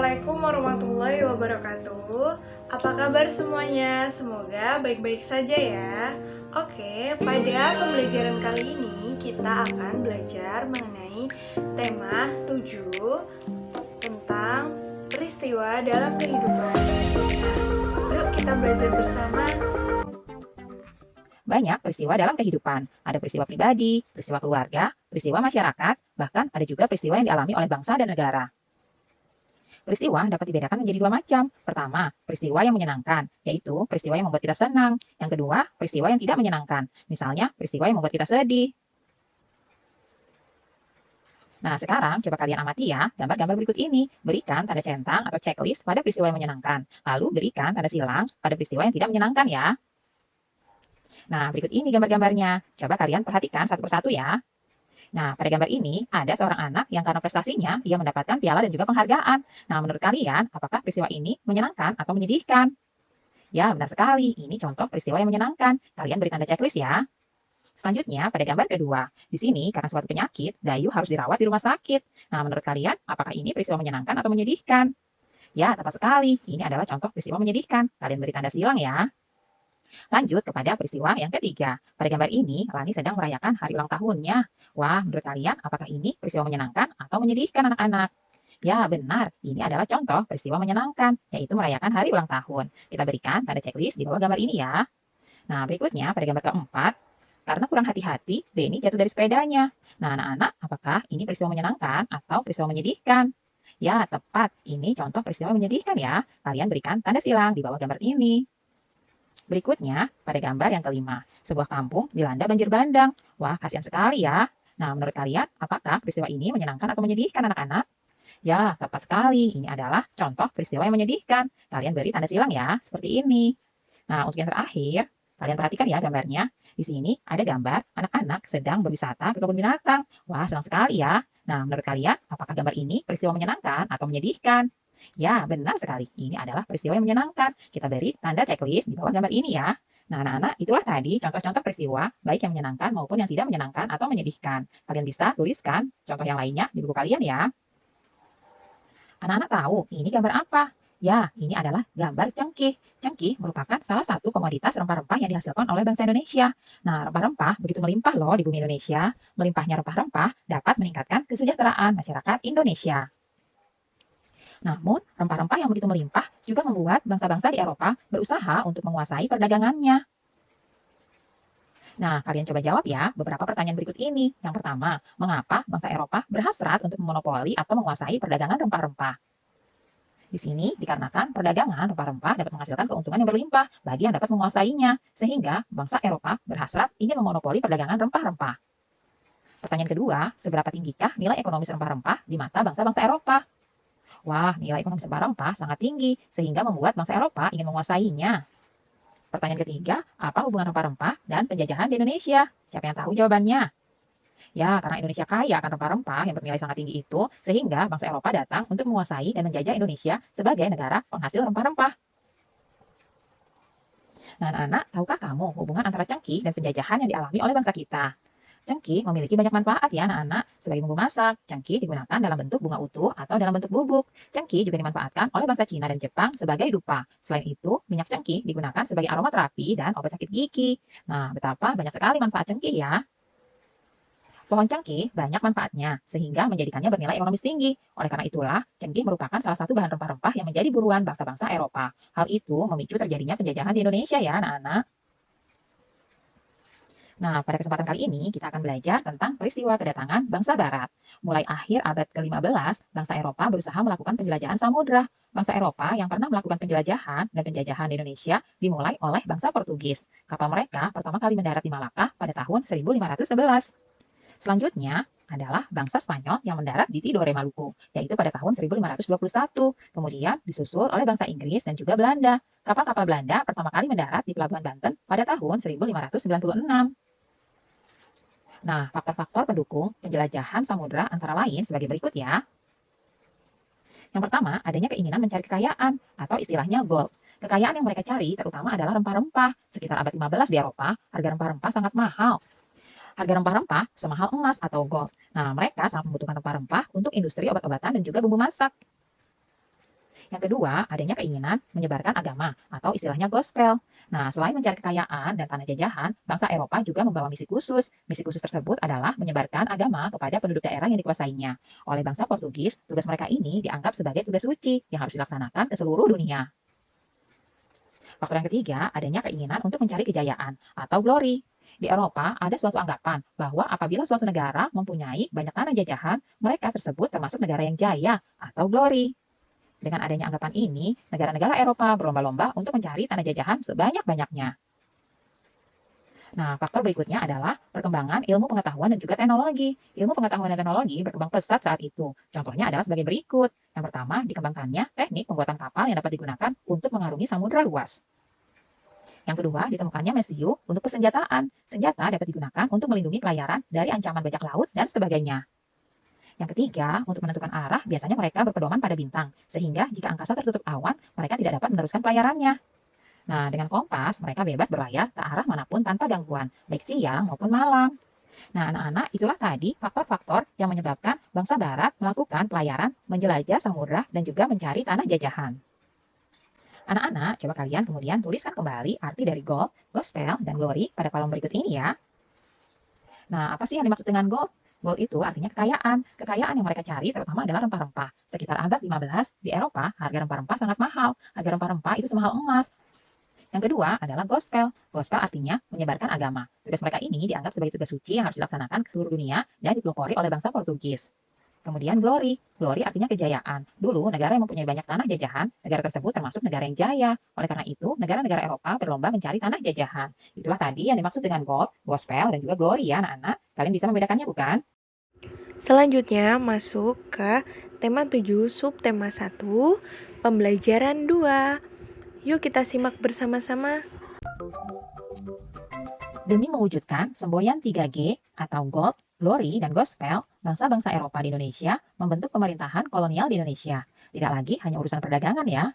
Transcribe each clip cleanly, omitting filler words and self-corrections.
Assalamualaikum warahmatullahi wabarakatuh. Apa kabar semuanya? Semoga baik-baik saja ya. Oke, pada pembelajaran kali ini kita akan belajar mengenai tema 7 tentang peristiwa dalam kehidupan. Yuk kita belajar bersama. Banyak peristiwa dalam kehidupan. Ada peristiwa pribadi, peristiwa keluarga, peristiwa masyarakat, bahkan ada juga peristiwa yang dialami oleh bangsa dan negara. Peristiwa dapat dibedakan menjadi dua macam. Pertama, peristiwa yang menyenangkan, yaitu peristiwa yang membuat kita senang. Yang kedua, peristiwa yang tidak menyenangkan. Misalnya, peristiwa yang membuat kita sedih. Nah, sekarang coba kalian amati ya gambar-gambar berikut ini. Berikan tanda centang atau checklist pada peristiwa yang menyenangkan. Lalu berikan tanda silang pada peristiwa yang tidak menyenangkan ya. Nah, berikut ini gambar-gambarnya. Coba kalian perhatikan satu persatu ya. Nah, pada gambar ini ada seorang anak yang karena prestasinya ia mendapatkan piala dan juga penghargaan. Nah, menurut kalian, apakah peristiwa ini menyenangkan atau menyedihkan? Ya, benar sekali. Ini contoh peristiwa yang menyenangkan. Kalian beri tanda checklist ya. Selanjutnya, pada gambar kedua. Di sini, karena suatu penyakit, Dayu harus dirawat di rumah sakit. Nah, menurut kalian, apakah ini peristiwa menyenangkan atau menyedihkan? Ya, tepat sekali. Ini adalah contoh peristiwa menyedihkan. Kalian beri tanda silang ya. Lanjut kepada peristiwa yang ketiga. Pada gambar ini, Lani sedang merayakan hari ulang tahunnya. Wah, menurut kalian apakah ini peristiwa menyenangkan atau menyedihkan anak-anak? Ya, benar. Ini adalah contoh peristiwa menyenangkan, yaitu merayakan hari ulang tahun. Kita berikan tanda checklist di bawah gambar ini ya. Nah, berikutnya pada gambar keempat, karena kurang hati-hati, Benny jatuh dari sepedanya. Nah, anak-anak, apakah ini peristiwa menyenangkan atau peristiwa menyedihkan? Ya, tepat. Ini contoh peristiwa menyedihkan ya. Kalian berikan tanda silang di bawah gambar ini. Berikutnya, pada gambar yang kelima, sebuah kampung dilanda banjir bandang. Wah, kasihan sekali ya. Nah, menurut kalian, apakah peristiwa ini menyenangkan atau menyedihkan anak-anak? Ya, tepat sekali. Ini adalah contoh peristiwa yang menyedihkan. Kalian beri tanda silang ya, seperti ini. Nah, untuk yang terakhir, kalian perhatikan ya gambarnya. Di sini ada gambar anak-anak sedang berwisata ke kebun binatang. Wah, senang sekali ya. Nah, menurut kalian, apakah gambar ini peristiwa menyenangkan atau menyedihkan? Ya, benar sekali. Ini adalah peristiwa yang menyenangkan. Kita beri tanda checklist di bawah gambar ini ya. Nah, anak-anak, itulah tadi contoh-contoh peristiwa, baik yang menyenangkan maupun yang tidak menyenangkan atau menyedihkan. Kalian bisa tuliskan contoh yang lainnya di buku kalian ya. Anak-anak tahu ini gambar apa? Ya, ini adalah gambar cengkih. Cengkih merupakan salah satu komoditas rempah-rempah yang dihasilkan oleh bangsa Indonesia. Nah, rempah-rempah begitu melimpah loh di bumi Indonesia. Melimpahnya rempah-rempah dapat meningkatkan kesejahteraan masyarakat Indonesia. Namun, rempah-rempah yang begitu melimpah juga membuat bangsa-bangsa di Eropa berusaha untuk menguasai perdagangannya. Nah, kalian coba jawab ya beberapa pertanyaan berikut ini. Yang pertama, mengapa bangsa Eropa berhasrat untuk memonopoli atau menguasai perdagangan rempah-rempah? Di sini dikarenakan perdagangan rempah-rempah dapat menghasilkan keuntungan yang berlimpah bagi yang dapat menguasainya, sehingga bangsa Eropa berhasrat ingin memonopoli perdagangan rempah-rempah. Pertanyaan kedua, seberapa tinggikah nilai ekonomis rempah-rempah di mata bangsa-bangsa Eropa? Wah, nilai ekonomis rempah-rempah sangat tinggi, sehingga membuat bangsa Eropa ingin menguasainya. Pertanyaan ketiga, apa hubungan rempah-rempah dan penjajahan di Indonesia? Siapa yang tahu jawabannya? Ya, karena Indonesia kaya akan rempah-rempah yang bernilai sangat tinggi itu, sehingga bangsa Eropa datang untuk menguasai dan menjajah Indonesia sebagai negara penghasil rempah-rempah. Nah, anak-anak, tahukah kamu hubungan antara cengkih dan penjajahan yang dialami oleh bangsa kita? Cengkih memiliki banyak manfaat ya anak-anak. Sebagai bumbu masak, cengkih digunakan dalam bentuk bunga utuh atau dalam bentuk bubuk. Cengkih juga dimanfaatkan oleh bangsa Cina dan Jepang sebagai dupa. Selain itu, minyak cengkih digunakan sebagai aromaterapi dan obat sakit gigi. Nah, betapa banyak sekali manfaat cengkih ya. Pohon cengkeh banyak manfaatnya, sehingga menjadikannya bernilai ekonomis tinggi. Oleh karena itulah, cengkeh merupakan salah satu bahan rempah-rempah yang menjadi buruan bangsa-bangsa Eropa. Hal itu memicu terjadinya penjajahan di Indonesia ya anak-anak. Nah, pada kesempatan kali ini kita akan belajar tentang peristiwa kedatangan bangsa Barat. Mulai akhir abad ke-15, bangsa Eropa berusaha melakukan penjelajahan samudra. Bangsa Eropa yang pernah melakukan penjelajahan dan penjajahan di Indonesia dimulai oleh bangsa Portugis. Kapal mereka pertama kali mendarat di Malaka pada tahun 1511. Selanjutnya adalah bangsa Spanyol yang mendarat di Tidore Maluku, yaitu pada tahun 1521. Kemudian disusul oleh bangsa Inggris dan juga Belanda. Kapal-kapal Belanda pertama kali mendarat di Pelabuhan Banten pada tahun 1596. Nah, faktor-faktor pendukung penjelajahan samudra antara lain sebagai berikut ya. Yang pertama, adanya keinginan mencari kekayaan atau istilahnya gold. Kekayaan yang mereka cari terutama adalah rempah-rempah. Sekitar abad 15 di Eropa, harga rempah-rempah sangat mahal. Harga rempah-rempah semahal emas atau gold. Nah, mereka sangat membutuhkan rempah-rempah untuk industri obat-obatan dan juga bumbu masak. Yang kedua, adanya keinginan menyebarkan agama atau istilahnya gospel. Nah, selain mencari kekayaan dan tanah jajahan, bangsa Eropa juga membawa misi khusus. Misi khusus tersebut adalah menyebarkan agama kepada penduduk daerah yang dikuasainya. Oleh bangsa Portugis, tugas mereka ini dianggap sebagai tugas suci yang harus dilaksanakan ke seluruh dunia. Faktor yang ketiga, adanya keinginan untuk mencari kejayaan atau glory. Di Eropa, ada suatu anggapan bahwa apabila suatu negara mempunyai banyak tanah jajahan, mereka tersebut termasuk negara yang jaya atau glory. Dengan adanya anggapan ini, negara-negara Eropa berlomba-lomba untuk mencari tanah jajahan sebanyak-banyaknya. Nah, faktor berikutnya adalah perkembangan ilmu pengetahuan dan juga teknologi. Ilmu pengetahuan dan teknologi berkembang pesat saat itu. Contohnya adalah sebagai berikut. Yang pertama, dikembangkannya teknik pembuatan kapal yang dapat digunakan untuk mengarungi samudera luas. Yang kedua, ditemukannya mesiu untuk persenjataan. Senjata dapat digunakan untuk melindungi pelayaran dari ancaman bajak laut dan sebagainya. Yang ketiga, untuk menentukan arah, biasanya mereka berpedoman pada bintang, sehingga jika angkasa tertutup awan, mereka tidak dapat meneruskan pelayarannya. Nah, dengan kompas, mereka bebas berlayar ke arah manapun tanpa gangguan, baik siang maupun malam. Nah, anak-anak, itulah tadi faktor-faktor yang menyebabkan bangsa Barat melakukan pelayaran, menjelajah samudera, dan juga mencari tanah jajahan. Anak-anak, coba kalian kemudian tuliskan kembali arti dari gold, gospel, dan glory pada kolom berikut ini ya. Nah, apa sih yang dimaksud dengan gold? Gold itu artinya kekayaan. Kekayaan yang mereka cari terutama adalah rempah-rempah. Sekitar abad 15 di Eropa, harga rempah-rempah sangat mahal. Harga rempah-rempah itu semahal emas. Yang kedua adalah gospel. Gospel artinya menyebarkan agama. Tugas mereka ini dianggap sebagai tugas suci yang harus dilaksanakan ke seluruh dunia dan dipelopori oleh bangsa Portugis. Kemudian glory. Glory artinya kejayaan. Dulu negara yang mempunyai banyak tanah jajahan, negara tersebut termasuk negara yang jaya. Oleh karena itu, negara-negara Eropa berlomba mencari tanah jajahan. Itulah tadi yang dimaksud dengan gold, gospel, dan juga glory ya anak-anak. Kalian bisa membedakannya bukan? Selanjutnya masuk ke tema 7 subtema 1, pembelajaran 2. Yuk kita simak bersama-sama. Demi mewujudkan semboyan 3G atau Gold, Glory, dan Gospel, bangsa-bangsa Eropa di Indonesia membentuk pemerintahan kolonial di Indonesia. Tidak lagi hanya urusan perdagangan ya.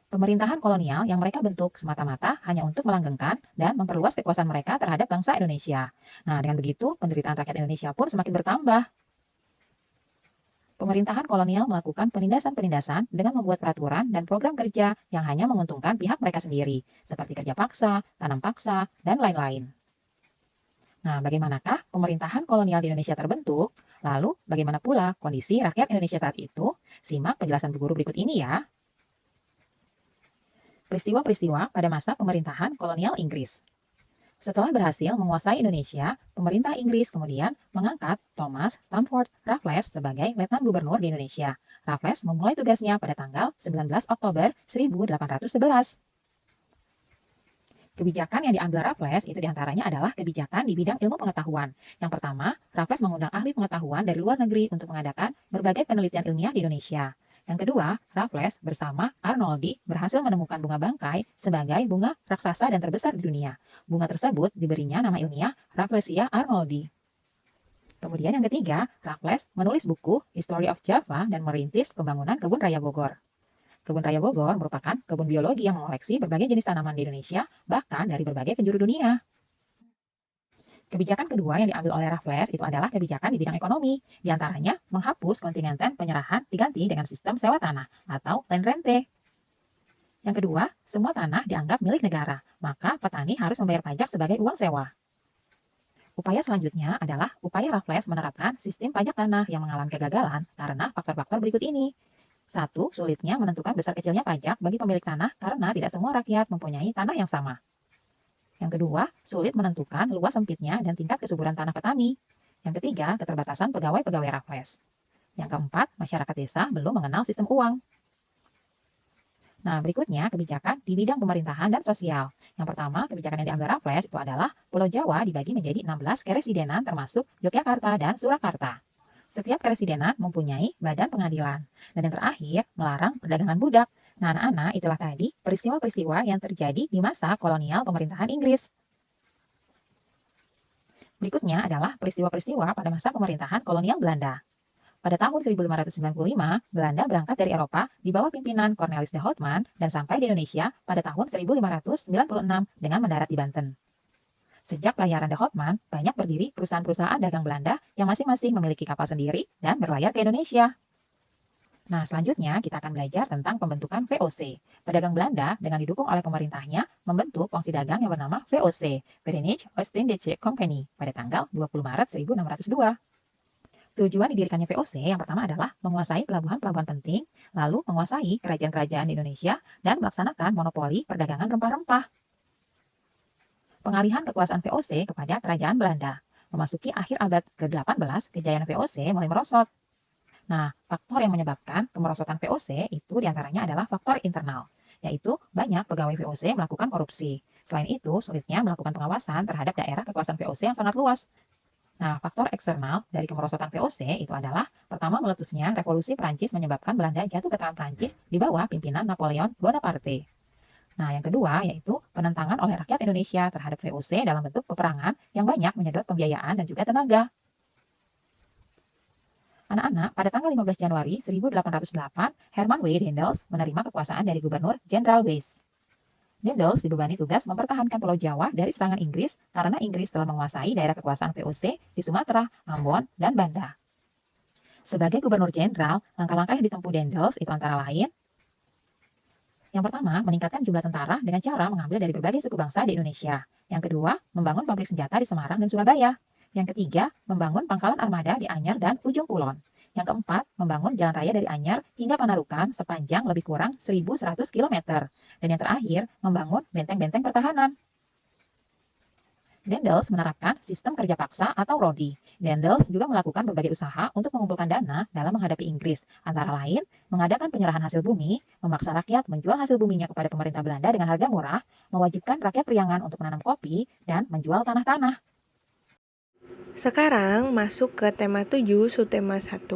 Pemerintahan kolonial yang mereka bentuk semata-mata hanya untuk melanggengkan dan memperluas kekuasaan mereka terhadap bangsa Indonesia. Nah, dengan begitu penderitaan rakyat Indonesia pun semakin bertambah. Pemerintahan kolonial melakukan penindasan-penindasan dengan membuat peraturan dan program kerja yang hanya menguntungkan pihak mereka sendiri, seperti kerja paksa, tanam paksa, dan lain-lain. Nah, bagaimanakah pemerintahan kolonial di Indonesia terbentuk? Lalu, bagaimana pula kondisi rakyat Indonesia saat itu? Simak penjelasan Bu Guru berikut ini ya. Peristiwa-peristiwa pada masa pemerintahan kolonial Inggris. Setelah berhasil menguasai Indonesia, pemerintah Inggris kemudian mengangkat Thomas Stamford Raffles sebagai Letnan Gubernur di Indonesia. Raffles memulai tugasnya pada tanggal 19 Oktober 1811. Kebijakan yang diambil Raffles itu diantaranya adalah kebijakan di bidang ilmu pengetahuan. Yang pertama, Raffles mengundang ahli pengetahuan dari luar negeri untuk mengadakan berbagai penelitian ilmiah di Indonesia. Yang kedua, Raffles bersama Arnoldi berhasil menemukan bunga bangkai sebagai bunga raksasa dan terbesar di dunia. Bunga tersebut diberinya nama ilmiah Rafflesia arnoldi. Kemudian yang ketiga, Raffles menulis buku History of Java dan merintis pembangunan Kebun Raya Bogor. Kebun Raya Bogor merupakan kebun biologi yang mengoleksi berbagai jenis tanaman di Indonesia, bahkan dari berbagai penjuru dunia. Kebijakan kedua yang diambil oleh Raffles itu adalah kebijakan di bidang ekonomi. Di antaranya menghapus kontingenten penyerahan diganti dengan sistem sewa tanah atau land rente. Yang kedua, semua tanah dianggap milik negara, maka petani harus membayar pajak sebagai uang sewa. Upaya selanjutnya adalah upaya Raffles menerapkan sistem pajak tanah yang mengalami kegagalan karena faktor-faktor berikut ini. 1. Sulitnya menentukan besar kecilnya pajak bagi pemilik tanah karena tidak semua rakyat mempunyai tanah yang sama. Yang kedua, sulit menentukan luas sempitnya dan tingkat kesuburan tanah petani. Yang ketiga, keterbatasan pegawai-pegawai Raffles. Yang keempat, masyarakat desa belum mengenal sistem uang. Nah, berikutnya kebijakan di bidang pemerintahan dan sosial. Yang pertama, kebijakan yang diambil Raffles itu adalah Pulau Jawa dibagi menjadi 16 keresidenan termasuk Yogyakarta dan Surakarta. Setiap keresidenan mempunyai badan pengadilan. Dan yang terakhir, melarang perdagangan budak. Nah, anak-anak, itulah tadi peristiwa-peristiwa yang terjadi di masa kolonial pemerintahan Inggris. Berikutnya adalah peristiwa-peristiwa pada masa pemerintahan kolonial Belanda. Pada tahun 1595, Belanda berangkat dari Eropa di bawah pimpinan Cornelis de Houtman dan sampai di Indonesia pada tahun 1596 dengan mendarat di Banten. Sejak pelayaran de Houtman, banyak berdiri perusahaan-perusahaan dagang Belanda yang masing-masing memiliki kapal sendiri dan berlayar ke Indonesia. Nah, selanjutnya kita akan belajar tentang pembentukan VOC. Pedagang Belanda dengan didukung oleh pemerintahnya membentuk kongsi dagang yang bernama VOC, Verenigde Oostindische Compagnie, pada tanggal 20 Maret 1602. Tujuan didirikannya VOC yang pertama adalah menguasai pelabuhan-pelabuhan penting, lalu menguasai kerajaan-kerajaan di Indonesia, dan melaksanakan monopoli perdagangan rempah-rempah. Pengalihan kekuasaan VOC kepada kerajaan Belanda. Memasuki akhir abad ke-18, kejayaan VOC mulai merosot. Nah, faktor yang menyebabkan kemerosotan VOC itu diantaranya adalah faktor internal, yaitu banyak pegawai VOC melakukan korupsi. Selain itu, sulitnya melakukan pengawasan terhadap daerah kekuasaan VOC yang sangat luas. Nah, faktor eksternal dari kemerosotan VOC itu adalah pertama meletusnya revolusi Prancis menyebabkan Belanda jatuh ke tangan Prancis di bawah pimpinan Napoleon Bonaparte. Nah, yang kedua yaitu penentangan oleh rakyat Indonesia terhadap VOC dalam bentuk peperangan yang banyak menyedot pembiayaan dan juga tenaga. Anak-anak, pada tanggal 15 Januari 1808, Herman W. Daendels menerima kekuasaan dari Gubernur Jenderal Wyss. Daendels dibebani tugas mempertahankan Pulau Jawa dari serangan Inggris karena Inggris telah menguasai daerah kekuasaan VOC di Sumatera, Ambon, dan Banda. Sebagai Gubernur Jenderal, langkah-langkah yang ditempuh Daendels itu antara lain: yang pertama, meningkatkan jumlah tentara dengan cara mengambil dari berbagai suku bangsa di Indonesia. Yang kedua, membangun pabrik senjata di Semarang dan Surabaya. Yang ketiga, membangun pangkalan armada di Anyar dan Ujung Kulon. Yang keempat, membangun jalan raya dari Anyar hingga Panarukan sepanjang lebih kurang 1.100 km. Dan yang terakhir, membangun benteng-benteng pertahanan. Daendels menerapkan sistem kerja paksa atau Rodi. Daendels juga melakukan berbagai usaha untuk mengumpulkan dana dalam menghadapi Inggris, antara lain mengadakan penyerahan hasil bumi, memaksa rakyat menjual hasil buminya kepada pemerintah Belanda dengan harga murah, mewajibkan rakyat Priangan untuk menanam kopi, dan menjual tanah-tanah. Sekarang masuk ke tema 7, subtema 1,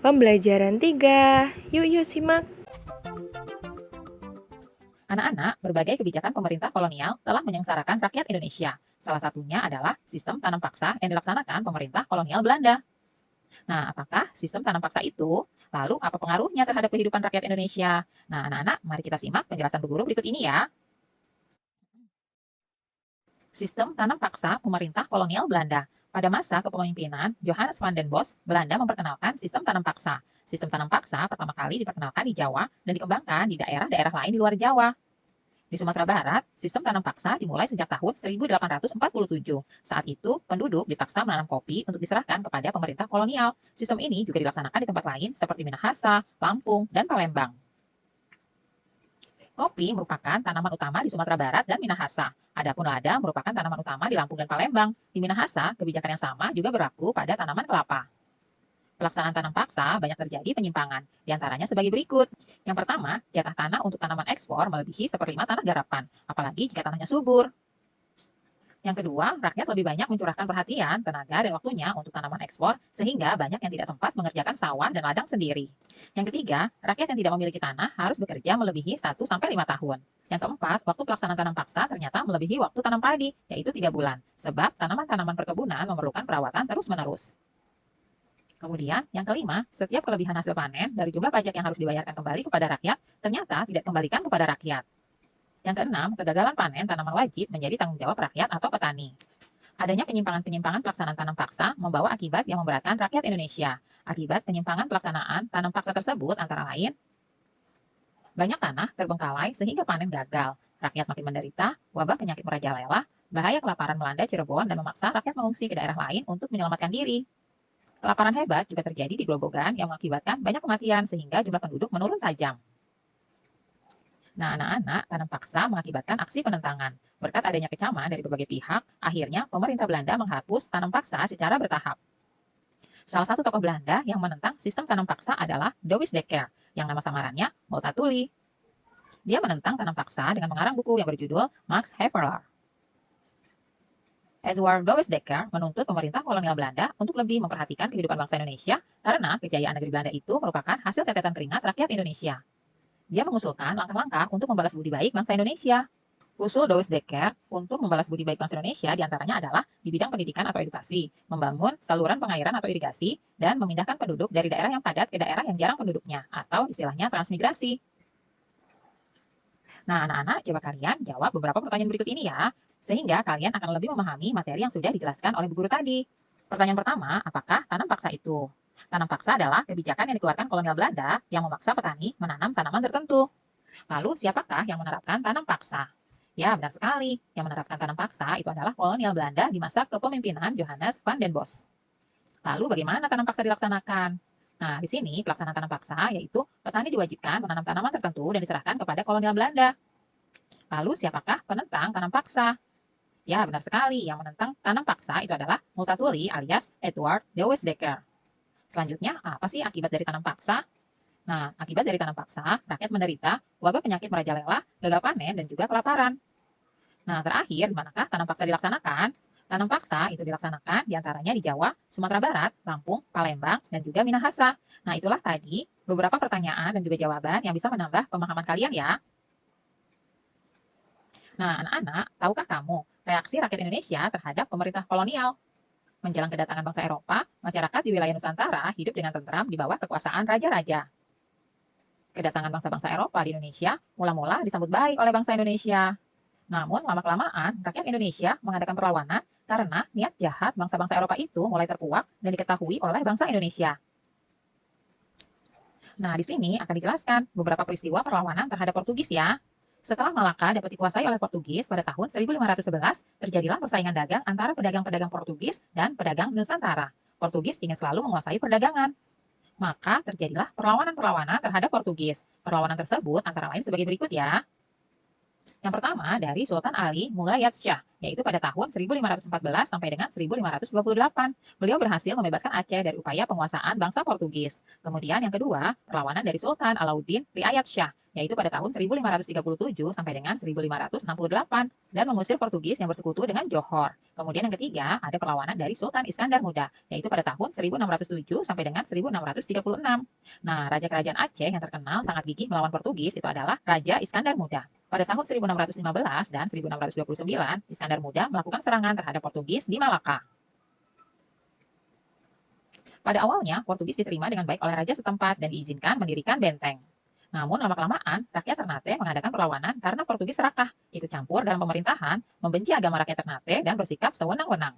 pembelajaran 3. Yuk simak. Anak-anak, berbagai kebijakan pemerintah kolonial telah menyengsarakan rakyat Indonesia. Salah satunya adalah sistem tanam paksa yang dilaksanakan pemerintah kolonial Belanda. Nah, apakah sistem tanam paksa itu? Lalu, apa pengaruhnya terhadap kehidupan rakyat Indonesia? Nah, anak-anak, mari kita simak penjelasan Bu Guru berikut ini ya. Sistem tanam paksa pemerintah kolonial Belanda. Pada masa kepemimpinan Johannes van den Bosch, Belanda memperkenalkan sistem tanam paksa. Sistem tanam paksa pertama kali diperkenalkan di Jawa dan dikembangkan di daerah-daerah lain di luar Jawa. Di Sumatera Barat, sistem tanam paksa dimulai sejak tahun 1847. Saat itu, penduduk dipaksa menanam kopi untuk diserahkan kepada pemerintah kolonial. Sistem ini juga dilaksanakan di tempat lain seperti Minahasa, Lampung, dan Palembang. Kopi merupakan tanaman utama di Sumatera Barat dan Minahasa. Adapun lada merupakan tanaman utama di Lampung dan Palembang. Di Minahasa, kebijakan yang sama juga berlaku pada tanaman kelapa. Pelaksanaan tanam paksa banyak terjadi penyimpangan, diantaranya sebagai berikut. Yang pertama, jatah tanah untuk tanaman ekspor melebihi 1/5 tanah garapan, apalagi jika tanahnya subur. Yang kedua, rakyat lebih banyak mencurahkan perhatian, tenaga, dan waktunya untuk tanaman ekspor, sehingga banyak yang tidak sempat mengerjakan sawah dan ladang sendiri. Yang ketiga, rakyat yang tidak memiliki tanah harus bekerja melebihi 1-5 tahun. Yang keempat, waktu pelaksanaan tanam paksa ternyata melebihi waktu tanam padi, yaitu 3 bulan, sebab tanaman-tanaman perkebunan memerlukan perawatan terus-menerus. Kemudian, yang kelima, setiap kelebihan hasil panen dari jumlah pajak yang harus dibayarkan kembali kepada rakyat ternyata tidak kembalikan kepada rakyat. Yang keenam, kegagalan panen tanaman wajib menjadi tanggung jawab rakyat atau petani. Adanya penyimpangan-penyimpangan pelaksanaan tanam paksa membawa akibat yang memberatkan rakyat Indonesia. Akibat penyimpangan pelaksanaan tanam paksa tersebut antara lain, banyak tanah terbengkalai sehingga panen gagal, rakyat makin menderita, wabah penyakit merajalela, bahaya kelaparan melanda Cirebon dan memaksa rakyat mengungsi ke daerah lain untuk menyelamatkan diri. Kelaparan hebat juga terjadi di Grobogan yang mengakibatkan banyak kematian sehingga jumlah penduduk menurun tajam. Nah, anak-anak, tanam paksa mengakibatkan aksi penentangan. Berkat adanya kecaman dari berbagai pihak, akhirnya pemerintah Belanda menghapus tanam paksa secara bertahap. Salah satu tokoh Belanda yang menentang sistem tanam paksa adalah Douwes Dekker, yang nama samarannya Multatuli. Dia menentang tanam paksa dengan mengarang buku yang berjudul Max Havelaar. Edward Douwes Dekker menuntut pemerintah kolonial Belanda untuk lebih memperhatikan kehidupan bangsa Indonesia karena kejayaan negeri Belanda itu merupakan hasil tetesan keringat rakyat Indonesia. Dia mengusulkan langkah-langkah untuk membalas budi baik bangsa Indonesia. Usul Douwes Dekker untuk membalas budi baik bangsa Indonesia diantaranya adalah di bidang pendidikan atau edukasi, membangun saluran pengairan atau irigasi, dan memindahkan penduduk dari daerah yang padat ke daerah yang jarang penduduknya, atau istilahnya transmigrasi. Nah, anak-anak, coba kalian jawab beberapa pertanyaan berikut ini ya, sehingga kalian akan lebih memahami materi yang sudah dijelaskan oleh Bu Guru tadi. Pertanyaan pertama, apakah tanam paksa itu? Tanam paksa adalah kebijakan yang dikeluarkan kolonial Belanda yang memaksa petani menanam tanaman tertentu. Lalu, siapakah yang menerapkan tanam paksa? Ya, benar sekali. Yang menerapkan tanam paksa itu adalah kolonial Belanda di masa kepemimpinan Johannes van den Bosch. Lalu, bagaimana tanam paksa dilaksanakan? Nah, di sini pelaksanaan tanam paksa yaitu petani diwajibkan menanam tanaman tertentu dan diserahkan kepada kolonial Belanda. Lalu, siapakah penentang tanam paksa? Ya, benar sekali. Yang menentang tanam paksa itu adalah Multatuli alias Edward de Weesdecker. Selanjutnya, apa sih akibat dari tanam paksa? Nah, akibat dari tanam paksa, rakyat menderita wabah penyakit merajalela, gagal panen, dan juga kelaparan. Nah, terakhir, di manakah tanam paksa dilaksanakan? Tanam paksa itu dilaksanakan diantaranya di Jawa, Sumatera Barat, Lampung, Palembang, dan juga Minahasa. Nah, itulah tadi beberapa pertanyaan dan juga jawaban yang bisa menambah pemahaman kalian ya. Nah, anak-anak, tahukah kamu reaksi rakyat Indonesia terhadap pemerintah kolonial? Menjelang kedatangan bangsa Eropa, masyarakat di wilayah Nusantara hidup dengan tentram di bawah kekuasaan raja-raja. Kedatangan bangsa-bangsa Eropa di Indonesia mula-mula disambut baik oleh bangsa Indonesia. Namun, lama-kelamaan, rakyat Indonesia mengadakan perlawanan karena niat jahat bangsa-bangsa Eropa itu mulai terkuak dan diketahui oleh bangsa Indonesia. Nah, di sini akan dijelaskan beberapa peristiwa perlawanan terhadap Portugis ya. Setelah Malaka dapat dikuasai oleh Portugis pada tahun 1511, terjadilah persaingan dagang antara pedagang-pedagang Portugis dan pedagang Nusantara. Portugis ingin selalu menguasai perdagangan. Maka terjadilah perlawanan-perlawanan terhadap Portugis. Perlawanan tersebut antara lain sebagai berikut ya. Yang pertama dari Sultan Ali Mughayat Shah, yaitu pada tahun 1514 sampai dengan 1528. Beliau berhasil membebaskan Aceh dari upaya penguasaan bangsa Portugis. Kemudian yang kedua, perlawanan dari Sultan Alauddin Riayat Shah, yaitu pada tahun 1537 sampai dengan 1568 dan mengusir Portugis yang bersekutu dengan Johor. Kemudian yang ketiga, ada perlawanan dari Sultan Iskandar Muda, yaitu pada tahun 1607 sampai dengan 1636. Nah, raja kerajaan Aceh yang terkenal sangat gigih melawan Portugis itu adalah Raja Iskandar Muda. Pada tahun 1615 dan 1629, Iskandar Muda melakukan serangan terhadap Portugis di Malaka. Pada awalnya, Portugis diterima dengan baik oleh raja setempat dan diizinkan mendirikan benteng. Namun, lama-kelamaan, rakyat Ternate mengadakan perlawanan karena Portugis serakah, ikut campur dalam pemerintahan, membenci agama rakyat Ternate, dan bersikap sewenang-wenang.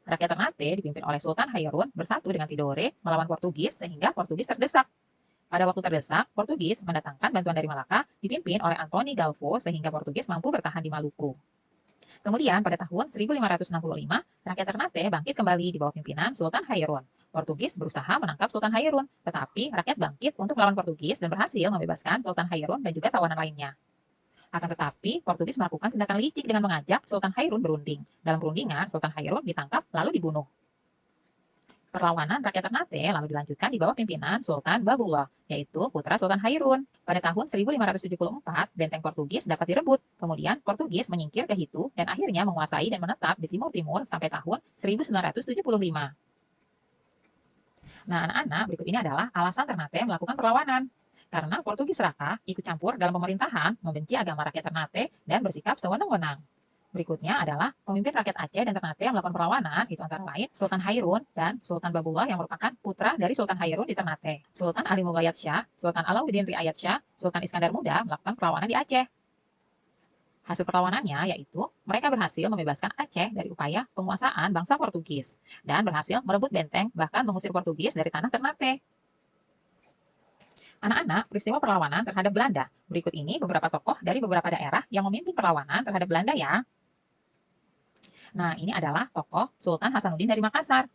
Rakyat Ternate dipimpin oleh Sultan Hairun bersatu dengan Tidore melawan Portugis sehingga Portugis terdesak. Pada waktu terdesak, Portugis mendatangkan bantuan dari Malaka dipimpin oleh Antoni Galvo sehingga Portugis mampu bertahan di Maluku. Kemudian pada tahun 1565, rakyat Ternate bangkit kembali di bawah pimpinan Sultan Hairun. Portugis berusaha menangkap Sultan Hairun, tetapi rakyat bangkit untuk melawan Portugis dan berhasil membebaskan Sultan Hairun dan juga tawanan lainnya. Akan tetapi, Portugis melakukan tindakan licik dengan mengajak Sultan Hairun berunding. Dalam perundingan, Sultan Hairun ditangkap lalu dibunuh. Perlawanan rakyat Ternate lalu dilanjutkan di bawah pimpinan Sultan Babullah, yaitu putra Sultan Hairun. Pada tahun 1574, benteng Portugis dapat direbut. Kemudian Portugis menyingkir ke Hitu dan akhirnya menguasai dan menetap di Timur-Timur sampai tahun 1975. Nah, anak-anak, berikut ini adalah alasan Ternate melakukan perlawanan. Karena Portugis serakah, ikut campur dalam pemerintahan, membenci agama rakyat Ternate, dan bersikap sewenang-wenang. Berikutnya adalah pemimpin rakyat Aceh dan Ternate yang melakukan perlawanan, itu antara lain Sultan Hairun dan Sultan Babullah yang merupakan putra dari Sultan Hairun di Ternate. Sultan Ali Mughayat Shah, Sultan Alauddin Riayat Shah, Sultan Iskandar Muda melakukan perlawanan di Aceh. Hasil perlawanannya yaitu mereka berhasil membebaskan Aceh dari upaya penguasaan bangsa Portugis dan berhasil merebut benteng bahkan mengusir Portugis dari tanah Ternate. Anak-anak, peristiwa perlawanan terhadap Belanda. Berikut ini beberapa tokoh dari beberapa daerah yang memimpin perlawanan terhadap Belanda ya. Nah, ini adalah tokoh Sultan Hasanuddin dari Makassar.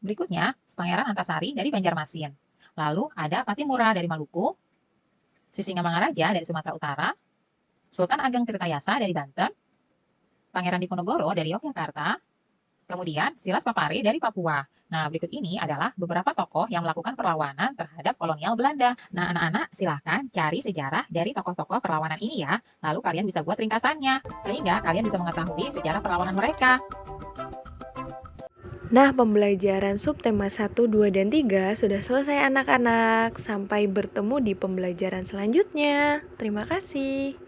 Berikutnya, Pangeran Antasari dari Banjarmasin. Lalu ada Patimura dari Maluku, Sisingamangaraja dari Sumatera Utara, Sultan Ageng Tirtayasa dari Banten, Pangeran Diponegoro dari Yogyakarta, kemudian Silas Papare dari Papua. Nah, berikut ini adalah beberapa tokoh yang melakukan perlawanan terhadap kolonial Belanda. Nah, anak-anak silahkan cari sejarah dari tokoh-tokoh perlawanan ini ya. Lalu kalian bisa buat ringkasannya, sehingga kalian bisa mengetahui sejarah perlawanan mereka. Nah, pembelajaran subtema 1, 2, dan 3 sudah selesai anak-anak. Sampai bertemu di pembelajaran selanjutnya. Terima kasih.